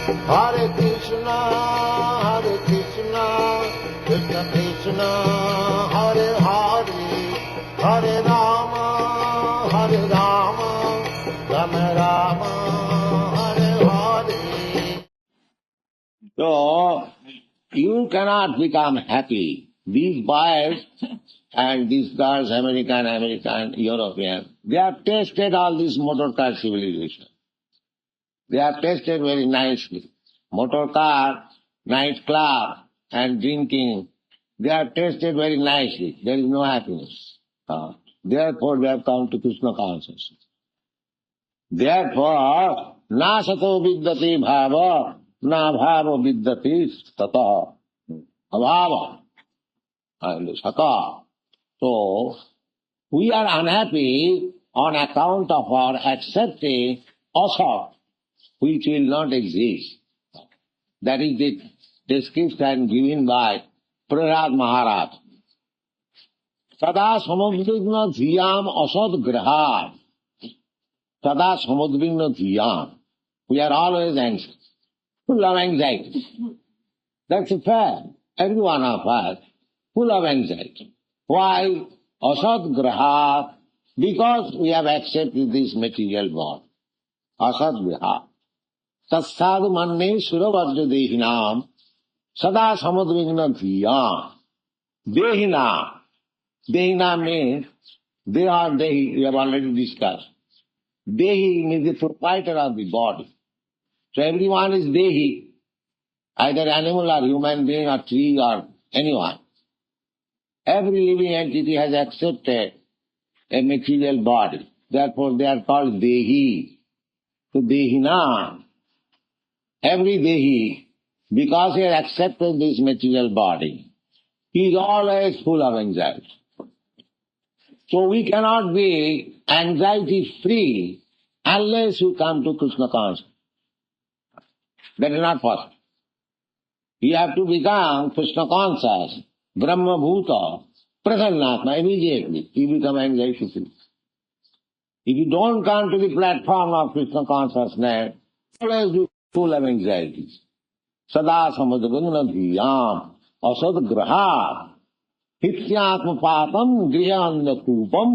Hare Krishna, Krishna Krishna, Hare Hare, Hare Rama, Rama Rama, Hare Hare. So, you cannot become happy. These boys and these girls, American, European, they have tasted all this motor car civilization. They have tasted very nicely. Motor car, night club, and drinking, they have tasted very nicely. There is no happiness. Therefore, they have come to Krishna consciousness. Therefore, na sato vidyati bhava, na bhava vidyati tata. Abhava. And sata. So, we are unhappy on account of our accepting asat, which will not exist. That is the description given by Prahlad Maharaj. Sada samudvigna dhiyam asad graha. Sada samudvigna dhiyam. We are always anxious, full of anxiety. That's a fact. Every one of us, full of anxiety. Why? Asad graha. Because we have accepted this material body. Asad graha. Tatsadu manne suravajra dehinam sada samudvigna dhiyam. Dehina. Dehina means they are Dehi, we have already discussed. Dehi means the proprietor of the body. So everyone is Dehi, either animal or human being or tree or anyone. Every living entity has accepted a material body. Therefore they are called Dehi. So Dehina. Every Dehi, because he has accepted this material body, he is always full of anxiety. So we cannot be anxiety-free unless we come to Krishna consciousness. That is not possible. You have to become Krishna conscious, Brahma-Bhuta, Prasannatma immediately. You become anxiety-free. If you don't come to the platform of Krishna consciousness, always be full of anxieties. Sada samadagana dhiyam asad graha. Hityatmapatam grihandakupam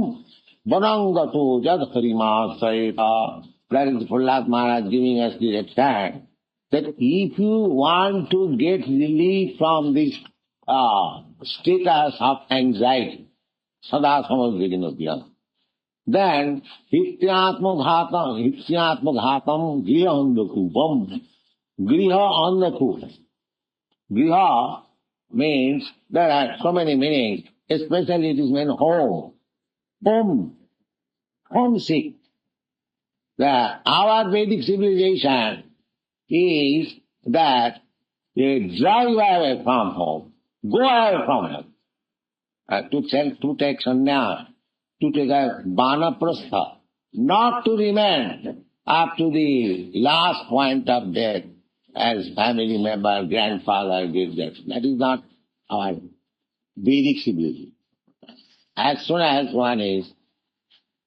vanangato jad harimasayata. That is Prahlad Maharaj giving us the extent that if you want to get relief from this status of anxiety, sada samadagana dhiyam, then hityatmaghatam grihandakupam. Griha andakupa. Griha means there are so many meanings, especially it is meant home. Home. Homesick. Our Vedic civilization is that they drive away from home, go away from home, to take sannyas, to take a vanaprastha, not to remain up to the last point of death as family member, grandfather did that. That is not our Vedic civilization. As soon as one is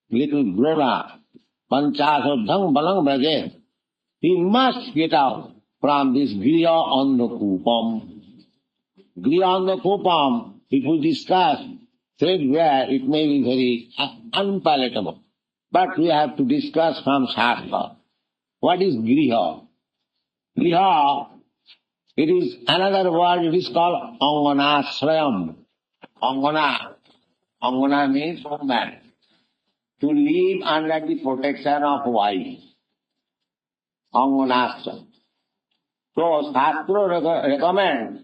little grown up, panchasodham balang braje, he must get out from this griya andakupam. Griya andakupam, if we discuss threadbare, it may be very unpalatable. But we have to discuss from Shastra. What is griha? Griha, it is another word, it is called anganashrayam. Angana means woman. To live under the protection of wife. Anganashrayam. So Shastra recommends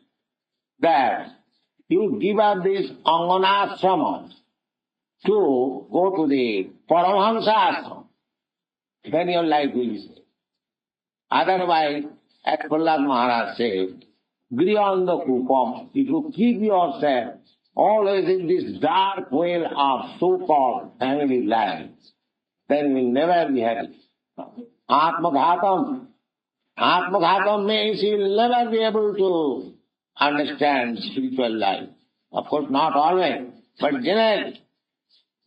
that you give up this anganashrayam to go to the Paramahamsa ashram. Then your life will be saved. Otherwise, as Prahlad Maharaj said, Griyandakupam, if you keep yourself always in this dark well of so-called family life, then you will never be happy. Atmaghatam means you will never be able to understand spiritual life. Of course, not always, but generally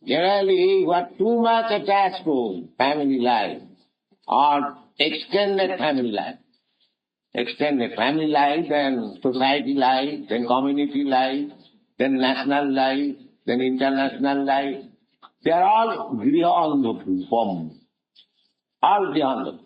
you are too much attached to family life or extended family life. extend the family life, then society life, then community life, then national life, then international life. They are all grihanda, all grihanda.